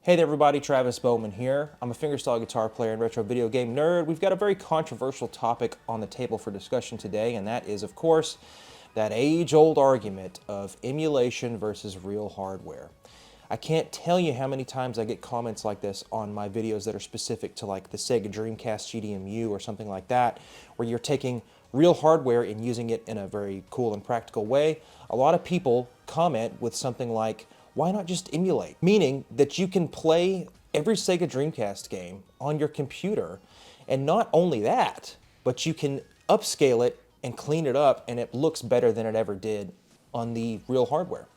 Hey there everybody, Travis Bowman here. I'm a fingerstyle guitar player and retro video game nerd. We've got a very controversial topic on the table for discussion today, and that is, of course, that age-old argument of emulation versus real hardware. I can't tell you how many times I get comments like this on my videos that are specific to like the Sega Dreamcast GDMU or something like that, where you're taking real hardware and using it in a very cool and practical way. A lot of people comment with something like, why not just emulate? Meaning that you can play every Sega Dreamcast game on your computer, and not only that, but you can upscale it and clean it up and it looks better than it ever did on the real hardware.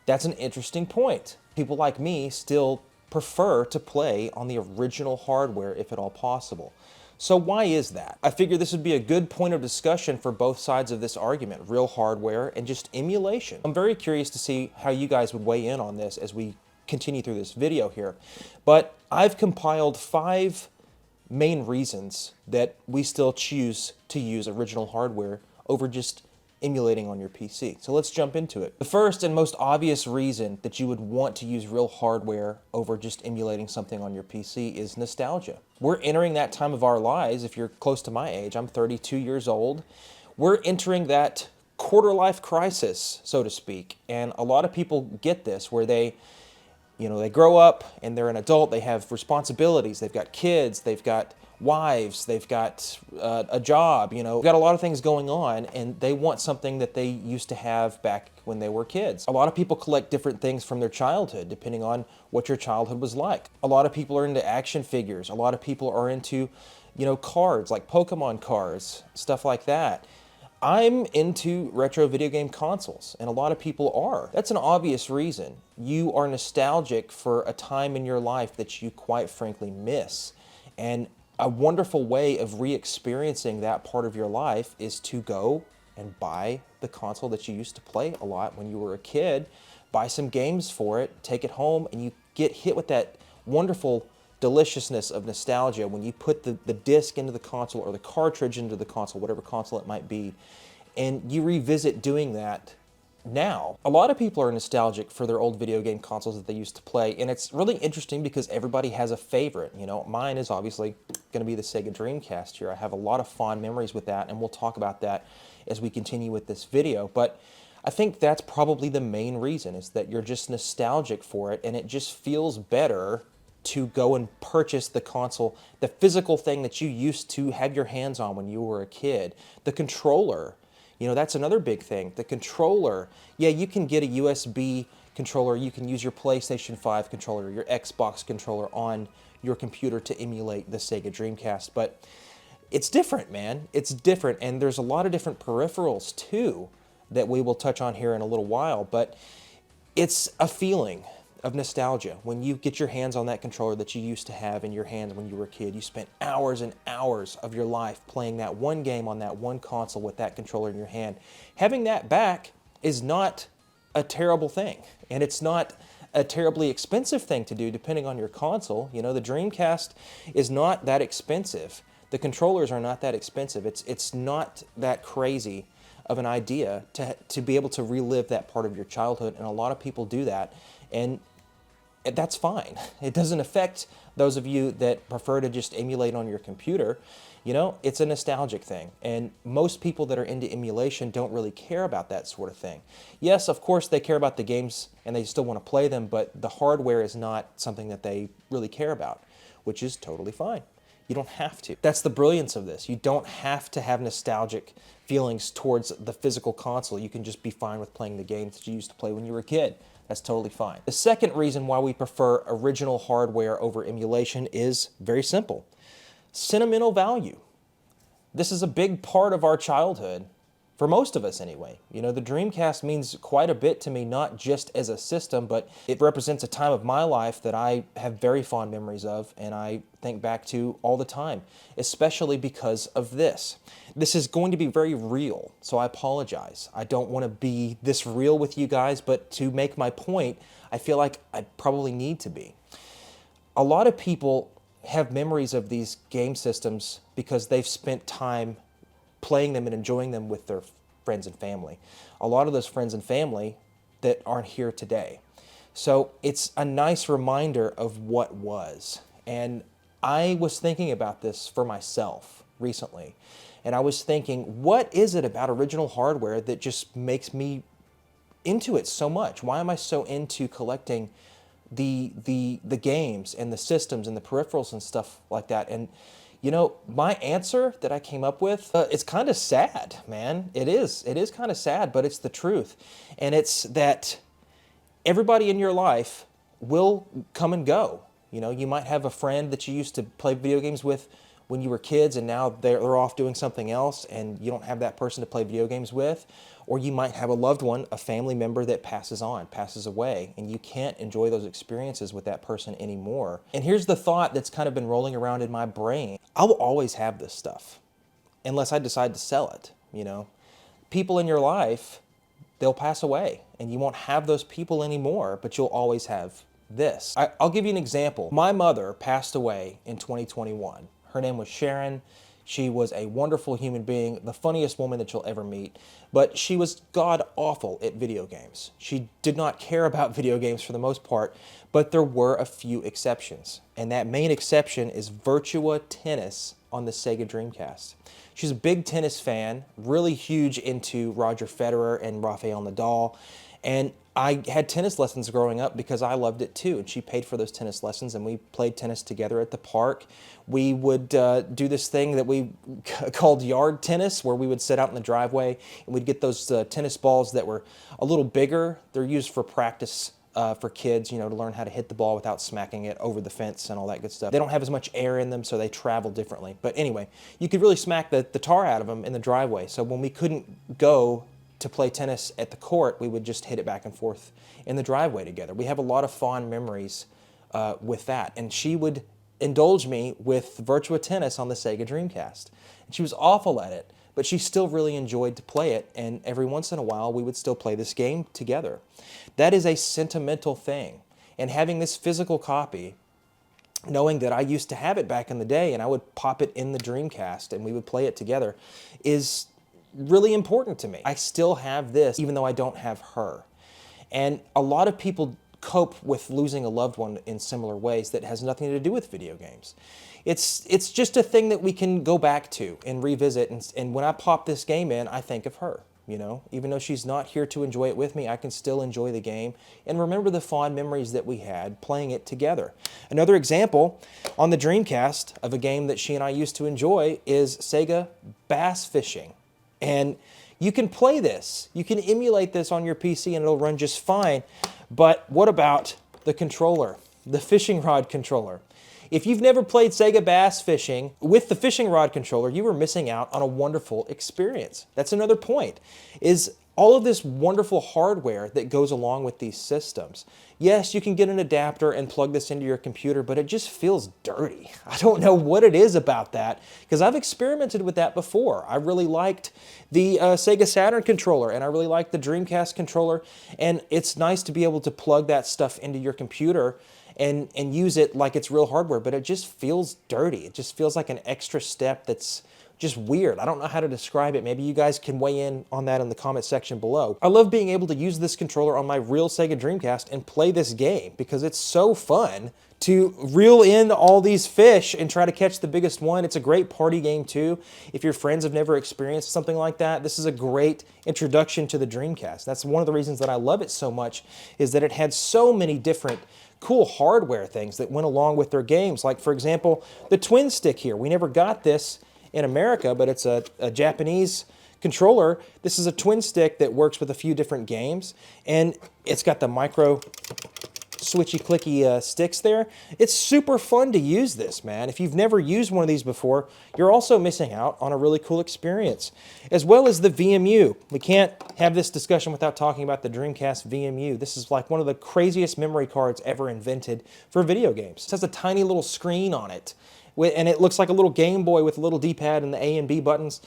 That's an interesting point. People like me still prefer to play on the original hardware if at all possible. So why is that? I figure this would be a good point of discussion for both sides of this argument, real hardware and just emulation. I'm very curious to see how you guys would weigh in on this as we continue through this video here. But I've compiled 5 main reasons that we still choose to use original hardware over just emulating on your PC. So let's jump into it. The first and most obvious reason that you would want to use real hardware over just emulating something on your PC is nostalgia. We're entering that time of our lives. If you're close to my age, I'm 32 years old. We're entering that quarter-life crisis, so to speak. And a lot of people get this where they grow up and they're an adult, they have responsibilities, they've got kids, they've got wives, they've got a job, they've got a lot of things going on, and they want something that they used to have back when they were kids. A lot of people collect different things from their childhood, depending on what your childhood was like. A lot of people are into action figures. A lot of people are into, cards, like Pokemon cards, stuff like that. I'm into retro video game consoles, and a lot of people are. That's an obvious reason. You are nostalgic for a time in your life that you quite frankly miss. And a wonderful way of re-experiencing that part of your life is to go and buy the console that you used to play a lot when you were a kid, buy some games for it, take it home, and you get hit with that wonderful deliciousness of nostalgia when you put the disc into the console or the cartridge into the console, whatever console it might be, and you revisit doing that now. A lot of people are nostalgic for their old video game consoles that they used to play, and it's really interesting because everybody has a favorite. Mine is obviously going to be the Sega Dreamcast here. I have a lot of fond memories with that, and we'll talk about that as we continue with this video, but I think that's probably the main reason, is that you're just nostalgic for it, and it just feels better to go and purchase the console, the physical thing that you used to have your hands on when you were a kid. The controller, that's another big thing. The controller, yeah, you can get a USB controller, you can use your PlayStation 5 controller, your Xbox controller on your computer to emulate the Sega Dreamcast, but it's different, man. It's different, and there's a lot of different peripherals too that we will touch on here in a little while, but it's a feeling of nostalgia. When you get your hands on that controller that you used to have in your hands when you were a kid, you spent hours and hours of your life playing that one game on that one console with that controller in your hand. Having that back is not a terrible thing, and it's not a terribly expensive thing to do depending on your console. The Dreamcast is not that expensive. The controllers are not that expensive. It's not that crazy of an idea to be able to relive that part of your childhood, and a lot of people do that, and that's fine. It doesn't affect those of you that prefer to just emulate on your computer. It's a nostalgic thing, and most people that are into emulation don't really care about that sort of thing. Yes, of course they care about the games and they still want to play them, but the hardware is not something that they really care about, which is totally fine. You don't have to. That's the brilliance of this. You don't have to have nostalgic feelings towards the physical console. You can just be fine with playing the games that you used to play when you were a kid. That's totally fine. The second reason why we prefer original hardware over emulation is very simple. Sentimental value. This is a big part of our childhood, for most of us anyway. The Dreamcast means quite a bit to me, not just as a system, but it represents a time of my life that I have very fond memories of, and I think back to all the time, especially because of this. This is going to be very real, so I apologize. I don't want to be this real with you guys, but to make my point, I feel like I probably need to be. A lot of people have memories of these game systems because they've spent time playing them and enjoying them with their friends and family. A lot of those friends and family that aren't here today. So it's a nice reminder of what was. And I was thinking about this for myself recently. And I was thinking, what is it about original hardware that just makes me into it so much? Why am I so into collecting the games and the systems and the peripherals and stuff like that? And you know, my answer that I came up with, it's kind of sad, man. It is kind of sad, but it's the truth. And it's that everybody in your life will come and go. You know, you might have a friend that you used to play video games with when you were kids, and now they're off doing something else, and you don't have that person to play video games with. Or you might have a loved one, a family member that passes on, passes away, and you can't enjoy those experiences with that person anymore. And here's the thought that's kind of been rolling around in my brain. I will always have this stuff, unless I decide to sell it, you know. People in your life, they'll pass away, and you won't have those people anymore, but you'll always have this. I'll give you an example. My mother passed away in 2021. Her name was Sharon. She was a wonderful human being, the funniest woman that you'll ever meet, but she was god-awful at video games. She did not care about video games for the most part, but there were a few exceptions, and that main exception is Virtua Tennis on the Sega Dreamcast. She's a big tennis fan, really huge into Roger Federer and Rafael Nadal, and I had tennis lessons growing up because I loved it too, and she paid for those tennis lessons, and we played tennis together at the park. We would do this thing that we called yard tennis, where we would sit out in the driveway, and we'd get those tennis balls that were a little bigger. They're used for practice for kids, you know, to learn how to hit the ball without smacking it over the fence and all that good stuff. They don't have as much air in them, so they travel differently. But anyway, you could really smack the tar out of them in the driveway. So when we couldn't go to play tennis at the court, we would just hit it back and forth in the driveway together. We have a lot of fond memories with that. And she would indulge me with Virtua Tennis on the Sega Dreamcast. And she was awful at it, but she still really enjoyed to play it, and every once in a while we would still play this game together. That is a sentimental thing. And having this physical copy, knowing that I used to have it back in the day and I would pop it in the Dreamcast and we would play it together, is really important to me. I still have this even though I don't have her. And a lot of people cope with losing a loved one in similar ways that has nothing to do with video games. It's just a thing that we can go back to and revisit, and when I pop this game in, I think of her. You know, even though she's not here to enjoy it with me, I can still enjoy the game and remember the fond memories that we had playing it together. Another example on the Dreamcast of a game that she and I used to enjoy is Sega Bass Fishing. And you can play this. You can emulate this on your PC and it'll run just fine. But what about the controller, the fishing rod controller? If you've never played Sega Bass Fishing with the fishing rod controller, you are missing out on a wonderful experience. That's another point, is all of this wonderful hardware that goes along with these systems. Yes, you can get an adapter and plug this into your computer, but it just feels dirty. I don't know what it is about that, because I've experimented with that before. I really liked the Sega Saturn controller, and I really liked the Dreamcast controller, and it's nice to be able to plug that stuff into your computer and use it like it's real hardware, but it just feels dirty. It just feels like an extra step that's just weird. I don't know how to describe it. Maybe you guys can weigh in on that in the comment section below. I love being able to use this controller on my real Sega Dreamcast and play this game because it's so fun to reel in all these fish and try to catch the biggest one. It's a great party game too. If your friends have never experienced something like that, this is a great introduction to the Dreamcast. That's one of the reasons that I love it so much, is that it had so many different cool hardware things that went along with their games. Like, for example, the twin stick here. We never got this in America, but it's a Japanese controller. This is a twin stick that works with a few different games, and it's got the micro switchy clicky sticks there. It's super fun to use this, man. If you've never used one of these before, you're also missing out on a really cool experience. As well as the VMU. We can't have this discussion without talking about the Dreamcast VMU. This is like one of the craziest memory cards ever invented for video games. It has a tiny little screen on it, and it looks like a little Game Boy with a little D-pad and the A and B buttons.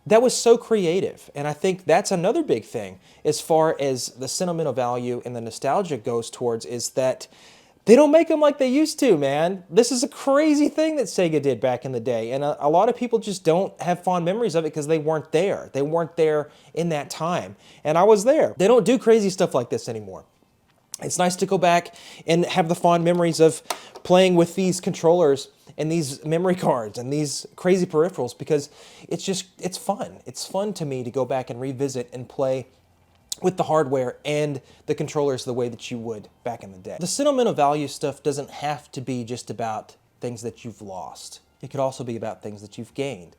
That was so creative, and I think that's another big thing as far as the sentimental value and the nostalgia goes towards, is that they don't make them like they used to, man. This is a crazy thing that Sega did back in the day, and a lot of people just don't have fond memories of it because they weren't there. They weren't there in that time, and I was there. They don't do crazy stuff like this anymore. It's nice to go back and have the fond memories of playing with these controllers and these memory cards and these crazy peripherals, because it's fun. It's fun to me to go back and revisit and play with the hardware and the controllers the way that you would back in the day. The sentimental value stuff doesn't have to be just about things that you've lost. It could also be about things that you've gained.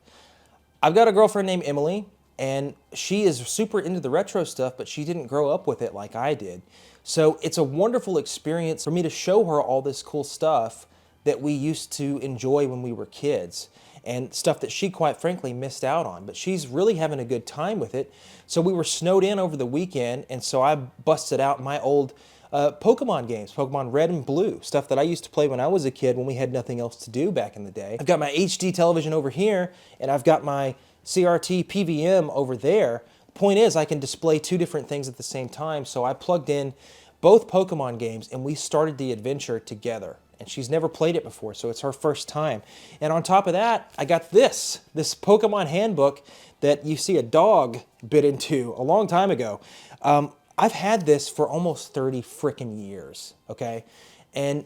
I've got a girlfriend named Emily, and she is super into the retro stuff, but she didn't grow up with it like I did. So it's a wonderful experience for me to show her all this cool stuff that we used to enjoy when we were kids, and stuff that she quite frankly missed out on. But she's really having a good time with it. So we were snowed in over the weekend, and so I busted out my old Pokemon games, Pokemon Red and Blue, stuff that I used to play when I was a kid when we had nothing else to do back in the day. I've got my HD television over here, and I've got my CRT PVM over there. The point is, I can display two different things at the same time, so I plugged in both Pokemon games, and we started the adventure together. And she's never played it before, so it's her first time. And on top of that, I got this Pokemon handbook that you see a dog bit into a long time ago. I've had this for almost 30 frickin' years, okay? And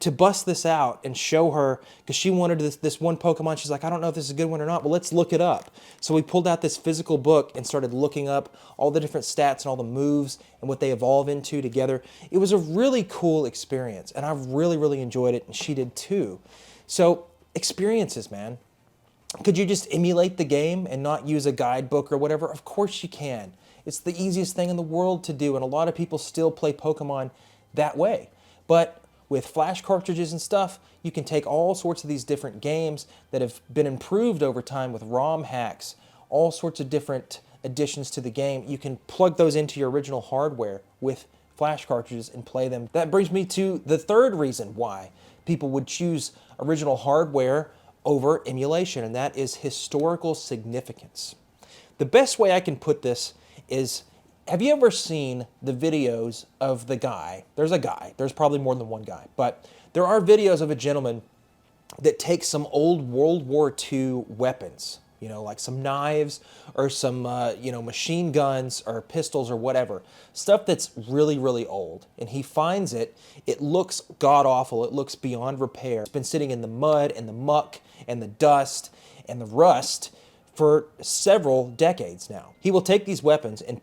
to bust this out and show her, because she wanted this one Pokemon, she's like, I don't know if this is a good one or not, but let's look it up. So we pulled out this physical book and started looking up all the different stats and all the moves and what they evolve into together. It was a really cool experience, and I really, really enjoyed it, and she did too. So experiences, man. Could you just emulate the game and not use a guidebook or whatever? Of course you can. It's the easiest thing in the world to do, and a lot of people still play Pokemon that way. But with flash cartridges and stuff, you can take all sorts of these different games that have been improved over time with ROM hacks, all sorts of different additions to the game. You can plug those into your original hardware with flash cartridges and play them. That brings me to the third reason why people would choose original hardware over emulation, and that is historical significance. The best way I can put this is, have you ever seen the videos of the guy? There's a guy. There's probably more than one guy. But there are videos of a gentleman that takes some old World War II weapons, you know, like some knives or some, machine guns or pistols or whatever. Stuff that's really, really old. And he finds it. It looks god-awful. It looks beyond repair. It's been sitting in the mud and the muck and the dust and the rust for several decades now. He will take these weapons and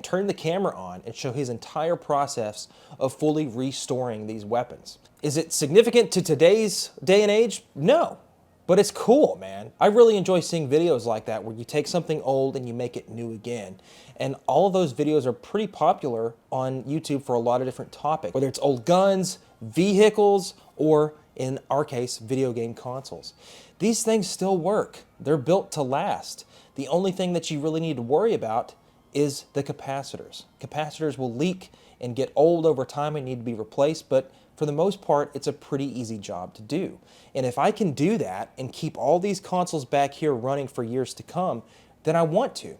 turn the camera on and show his entire process of fully restoring these weapons. Is it significant to today's day and age? No, but it's cool, man. I really enjoy seeing videos like that where you take something old and you make it new again. And all of those videos are pretty popular on YouTube for a lot of different topics, whether it's old guns, vehicles, or in our case, video game consoles. These things still work. They're built to last. The only thing that you really need to worry about is the capacitors. Capacitors will leak and get old over time and need to be replaced, but for the most part, it's a pretty easy job to do. And if I can do that and keep all these consoles back here running for years to come, then I want to.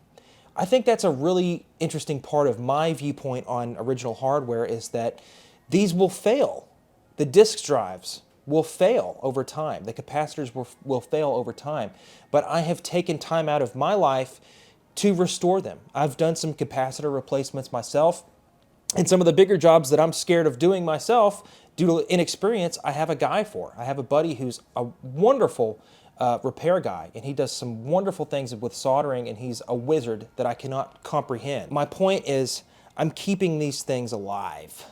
I think that's a really interesting part of my viewpoint on original hardware, is that these will fail. The disk drives will fail over time. The capacitors will fail over time. But I have taken time out of my life to restore them. I've done some capacitor replacements myself, and some of the bigger jobs that I'm scared of doing myself due to inexperience, I have a guy for. I have a buddy who's a wonderful repair guy, and he does some wonderful things with soldering, and he's a wizard that I cannot comprehend. My point is, I'm keeping these things alive.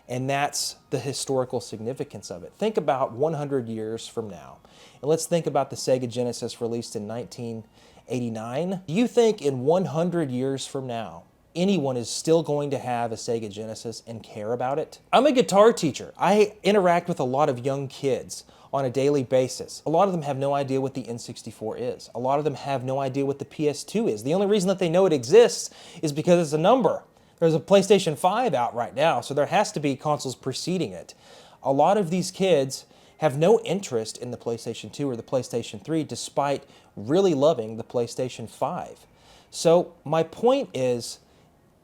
And that's the historical significance of it. Think about 100 years from now. And let's think about the Sega Genesis released in 1989. Do you think in 100 years from now, anyone is still going to have a Sega Genesis and care about it? I'm a guitar teacher. I interact with a lot of young kids on a daily basis. A lot of them have no idea what the N64 is. A lot of them have no idea what the PS2 is. The only reason that they know it exists is because it's a number. There's a PlayStation 5 out right now, so there has to be consoles preceding it. A lot of these kids have no interest in the PlayStation 2 or the PlayStation 3, despite really loving the PlayStation 5. So my point is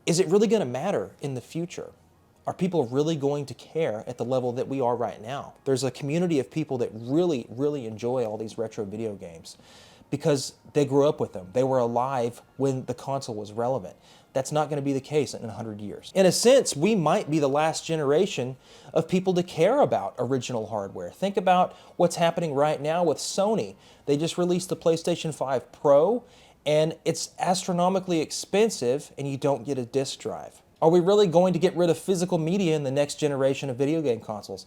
it really going to matter in the future? Are people really going to care at the level that we are right now? There's a community of people that really, really enjoy all these retro video games because they grew up with them. They were alive when the console was relevant. that's not going to be the case in 100 years. In a sense, we might be the last generation of people to care about original hardware. Think about what's happening right now with Sony. They just released the PlayStation 5 Pro, and it's astronomically expensive, and you don't get a disc drive. Are we really going to get rid of physical media in the next generation of video game consoles?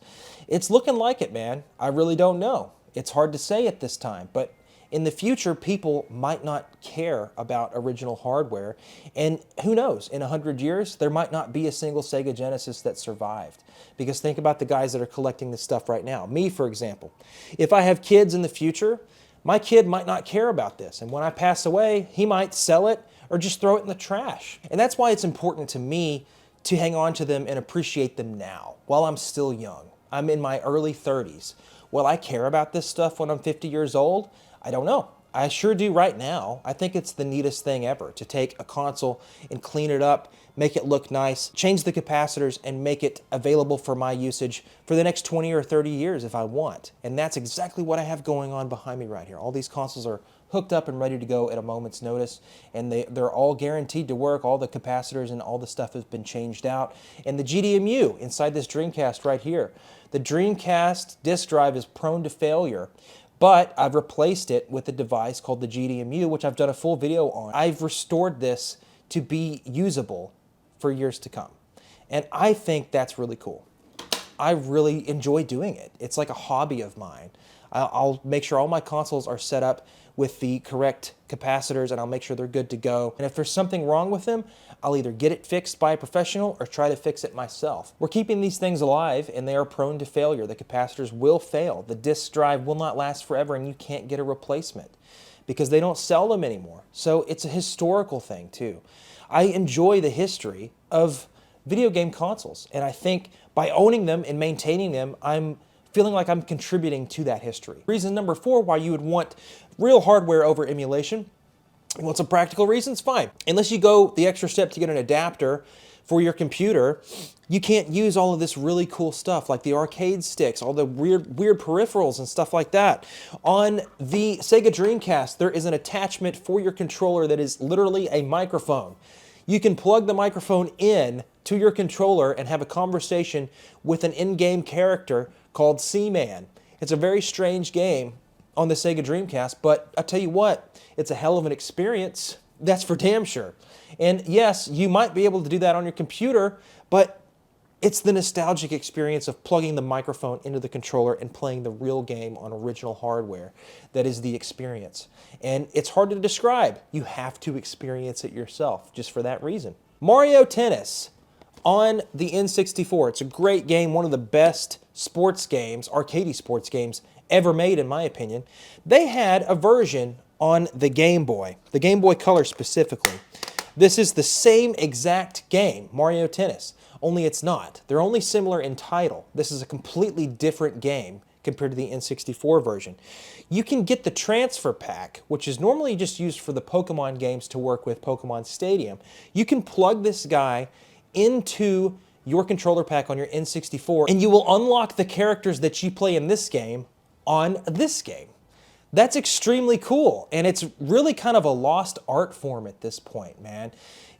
It's looking like it, man. I really don't know. It's hard to say at this time, but in the future, people might not care about original hardware, and who knows, in 100 years, there might not be a single Sega Genesis that survived. Because think about the guys that are collecting this stuff right now. Me, for example. If I have kids in the future, my kid might not care about this, and when I pass away, he might sell it or just throw it in the trash. And that's why it's important to me to hang on to them and appreciate them now, while I'm still young. I'm in my early 30s. Will I care about this stuff when I'm 50 years old? I don't know. I sure do right now. I think it's the neatest thing ever to take a console and clean it up, make it look nice, change the capacitors, and make it available for my usage for the next 20 or 30 years if I want. And that's exactly what I have going on behind me right here. All these consoles are hooked up and ready to go at a moment's notice, and they're all guaranteed to work. All the capacitors and all the stuff has been changed out. And the GDMU inside this Dreamcast right here. The Dreamcast disk drive is prone to failure, but I've replaced it with a device called the GDMU, which I've done a full video on. I've restored this to be usable for years to come. And I think that's really cool. I really enjoy doing it. It's like a hobby of mine. I'll make sure all my consoles are set up with the correct capacitors, and I'll make sure they're good to go. And if there's something wrong with them, I'll either get it fixed by a professional or try to fix it myself. We're keeping these things alive, and they are prone to failure. The capacitors will fail. The disk drive will not last forever, and you can't get a replacement because they don't sell them anymore. So it's a historical thing too. I enjoy the history of video game consoles, and I think by owning them and maintaining them, I'm feeling like I'm contributing to that history. Reason number 4 why you would want real hardware over emulation. Well, some practical reasons, fine. Unless you go the extra step to get an adapter for your computer, you can't use all of this really cool stuff like the arcade sticks, all the weird peripherals and stuff like that. On the Sega Dreamcast, there is an attachment for your controller that is literally a microphone. You can plug the microphone in to your controller and have a conversation with an in-game character called Seaman. It's a very strange game on the Sega Dreamcast, but I'll tell you what, it's a hell of an experience. That's for damn sure. And yes, you might be able to do that on your computer, but it's the nostalgic experience of plugging the microphone into the controller and playing the real game on original hardware that is the experience. And it's hard to describe. You have to experience it yourself just for that reason. Mario Tennis on the N64. It's a great game, one of the best sports games, arcade sports games ever made in my opinion. They had a version on the Game Boy Color specifically. This is the same exact game, Mario Tennis, only it's not. They're only similar in title. This is a completely different game compared to the N64 version. You can get the transfer pack, which is normally just used for the Pokemon games to work with Pokemon Stadium. You can plug this guy into your controller pack on your N64, and you will unlock the characters that you play in this game on this game. That's extremely cool, and it's really kind of a lost art form at this point, man.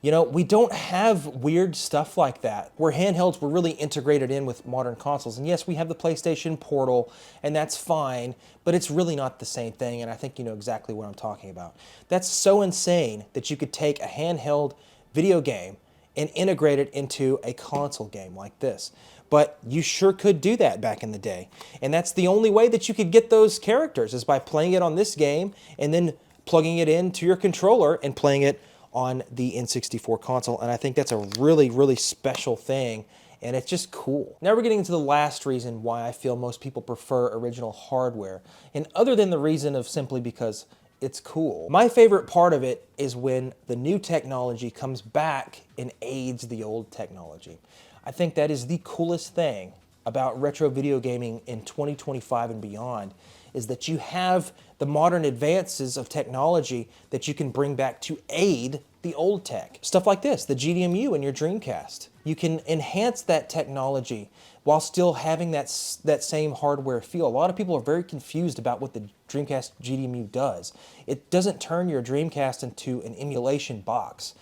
You know, we don't have weird stuff like that, where handhelds were really integrated in with modern consoles. And yes, we have the PlayStation Portal, and that's fine, but it's really not the same thing, and I think you know exactly what I'm talking about. That's so insane that you could take a handheld video game and integrate it into a console game like this. But you sure could do that back in the day. And that's the only way that you could get those characters, is by playing it on this game and then plugging it into your controller and playing it on the N64 console. And I think that's a really, really special thing, and it's just cool. Now we're getting into the last reason why I feel most people prefer original hardware, and other than the reason of simply because it's cool. My favorite part of it is when the new technology comes back and aids the old technology. I think that is the coolest thing about retro video gaming in 2025 and beyond, is that you have the modern advances of technology that you can bring back to aid the old tech. Stuff like this, the GDMU in your Dreamcast. You can enhance that technology while still having that same hardware feel. A lot of people are very confused about what the Dreamcast GDMU does. It doesn't turn your Dreamcast into an emulation box.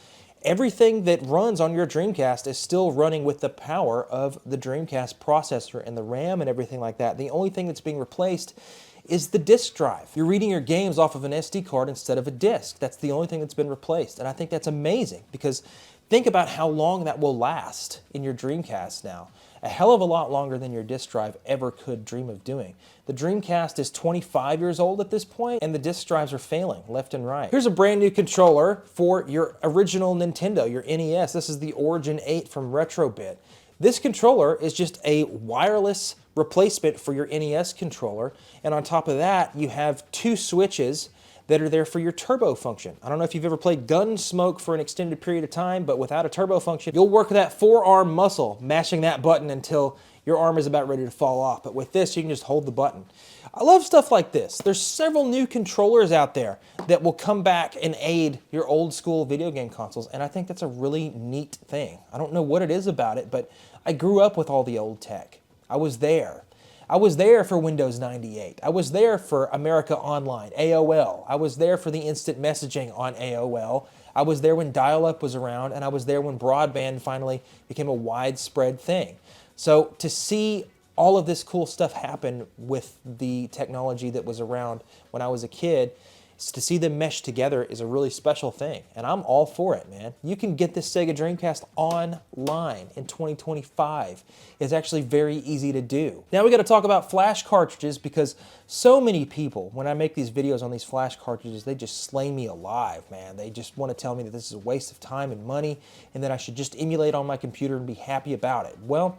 everything that runs on your Dreamcast is still running with the power of the Dreamcast processor and the RAM and everything like that. The only thing that's being replaced is the disk drive. You're reading your games off of an SD card instead of a disk. That's the only thing that's been replaced. And I think that's amazing, because think about how long that will last in your Dreamcast now. A hell of a lot longer than your disk drive ever could dream of doing. The Dreamcast is 25 years old at this point, and the disk drives are failing left and right. Here's a brand new controller for your original Nintendo, your NES. This is the Origin 8 from Retrobit. This controller is just a wireless replacement for your NES controller, and on top of that, you have two switches that are there for your turbo function. I don't know if you've ever played Gunsmoke for an extended period of time, but without a turbo function, you'll work that forearm muscle, mashing that button until your arm is about ready to fall off. But with this, you can just hold the button. I love stuff like this. There's several new controllers out there that will come back and aid your old school video game consoles, and I think that's a really neat thing. I don't know what it is about it, but I grew up with all the old tech. I was there. I was there for Windows 98. I was there for America Online, AOL. I was there for the instant messaging on AOL. I was there when dial-up was around, and I was there when broadband finally became a widespread thing. So to see all of this cool stuff happen with the technology that was around when I was a kid, to see them mesh together is a really special thing, and I'm all for it, man. You can get this Sega Dreamcast online in 2025. It's actually very easy to do. Now we got to talk about flash cartridges, because so many people, when I make these videos on these flash cartridges, they just slay me alive, man. They just want to tell me that this is a waste of time and money, and that I should just emulate on my computer and be happy about it. Well,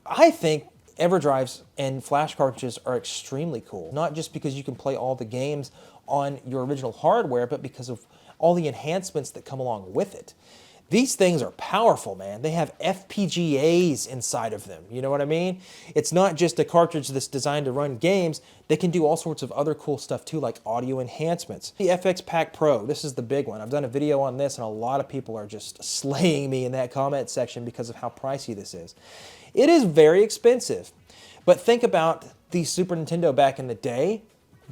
I think EverDrives and flash cartridges are extremely cool, not just because you can play all the games on your original hardware, but because of all the enhancements that come along with it. These things are powerful, man. They have FPGAs inside of them, you know what I mean? It's not just a cartridge that's designed to run games. They can do all sorts of other cool stuff too, like audio enhancements. The FX Pack Pro, this is the big one. I've done a video on this, and a lot of people are just slaying me in that comment section because of how pricey this is. It is very expensive, but think about the Super Nintendo back in the day.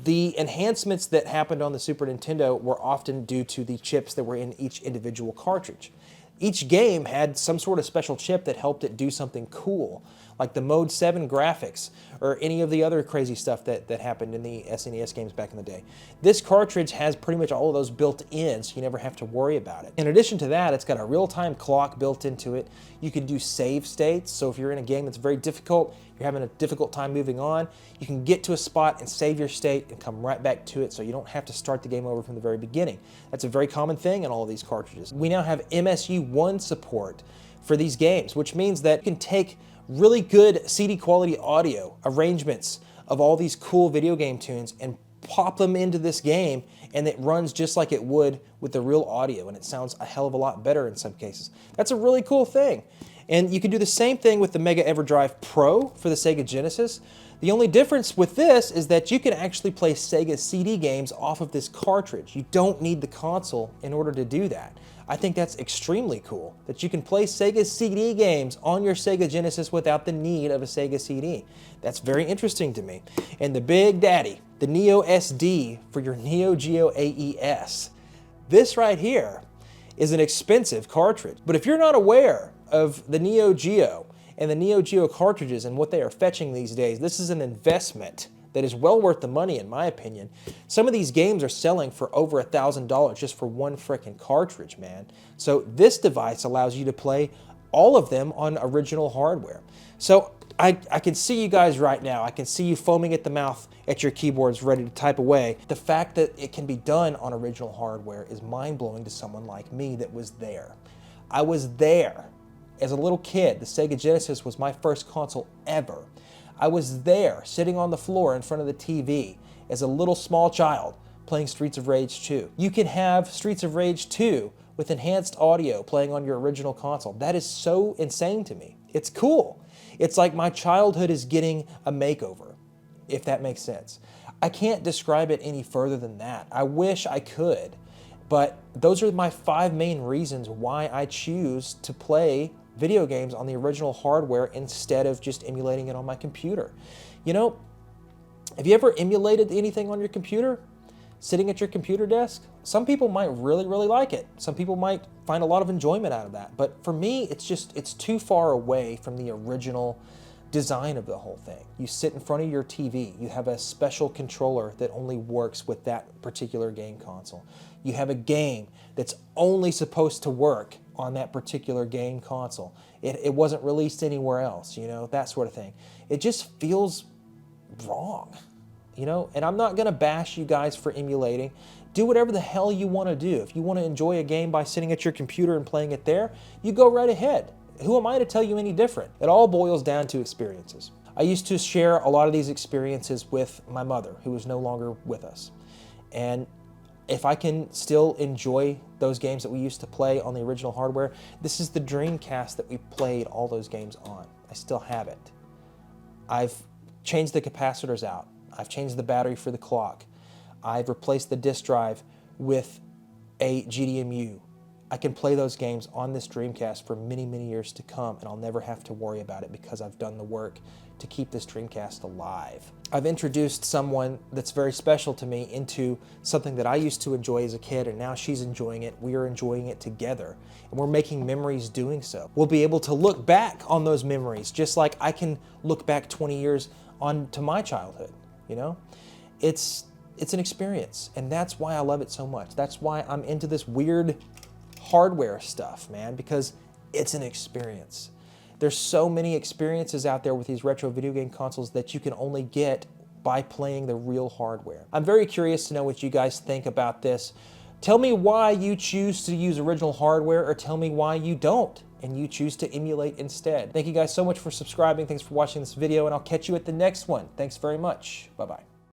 The enhancements that happened on the Super Nintendo were often due to the chips that were in each individual cartridge. Each game had some sort of special chip that helped it do something cool, like the Mode 7 graphics, or any of the other crazy stuff that happened in the SNES games back in the day. This cartridge has pretty much all of those built in, so you never have to worry about it. In addition to that, it's got a real-time clock built into it. You can do save states, so if you're in a game that's very difficult, you're having a difficult time moving on, you can get to a spot and save your state and come right back to it, so you don't have to start the game over from the very beginning. That's a very common thing in all of these cartridges. We now have MSU1 support for these games, which means that you can take really good CD quality audio arrangements of all these cool video game tunes and pop them into this game, and it runs just like it would with the real audio, and it sounds a hell of a lot better in some cases. That's a really cool thing. And you can do the same thing with the Mega EverDrive Pro for the Sega Genesis. The only difference with this is that you can actually play Sega CD games off of this cartridge. You don't need the console in order to do that. I think that's extremely cool, that you can play Sega CD games on your Sega Genesis without the need of a Sega CD. That's very interesting to me. And the big daddy, the Neo SD for your Neo Geo AES. This right here is an expensive cartridge. But if you're not aware of the Neo Geo and the Neo Geo cartridges and what they are fetching these days, this is an investment that is well worth the money, in my opinion. Some of these games are selling for over $1,000 just for one frickin' cartridge, man. So this device allows you to play all of them on original hardware. So I can see you guys right now. I can see you foaming at the mouth at your keyboards ready to type away. The fact that it can be done on original hardware is mind-blowing to someone like me that was there. I was there. As a little kid, the Sega Genesis was my first console ever. I was there, sitting on the floor in front of the TV as a little small child playing Streets of Rage 2. You can have Streets of Rage 2 with enhanced audio playing on your original console. That is so insane to me. It's cool. It's like my childhood is getting a makeover, if that makes sense. I can't describe it any further than that. I wish I could, but those are my 5 main reasons why I choose to play video games on the original hardware instead of just emulating it on my computer. You know, have you ever emulated anything on your computer? sitting at your computer desk, some people might really, really like it. Some people might find a lot of enjoyment out of that. But for me, it's too far away from the original design of the whole thing. You sit in front of your TV. You have a special controller that only works with that particular game console. You have a game that's only supposed to work on that particular game console. It wasn't released anywhere else, you know, that sort of thing. It just feels wrong, you know, and I'm not going to bash you guys for emulating. Do whatever the hell you want to do. If you want to enjoy a game by sitting at your computer and playing it there, you go right ahead. Who am I to tell you any different? It all boils down to experiences. I used to share a lot of these experiences with my mother, who is no longer with us. And if I can still enjoy those games that we used to play on the original hardware, this is the Dreamcast that we played all those games on. I still have it. I've changed the capacitors out. I've changed the battery for the clock. I've replaced the disk drive with a GDMU. I can play those games on this Dreamcast for many, many years to come, and I'll never have to worry about it because I've done the work to keep this Dreamcast alive. I've introduced someone that's very special to me into something that I used to enjoy as a kid, and now she's enjoying it. We are enjoying it together, and we're making memories doing so. We'll be able to look back on those memories, just like I can look back 20 years on to my childhood, you know? It's an experience, and that's why I love it so much. That's why I'm into this weird hardware stuff, man, because it's an experience. There's so many experiences out there with these retro video game consoles that you can only get by playing the real hardware. I'm very curious to know what you guys think about this. Tell me why you choose to use original hardware, or tell me why you don't and you choose to emulate instead. Thank you guys so much for subscribing. Thanks for watching this video, and I'll catch you at the next one. Thanks very much. Bye-bye.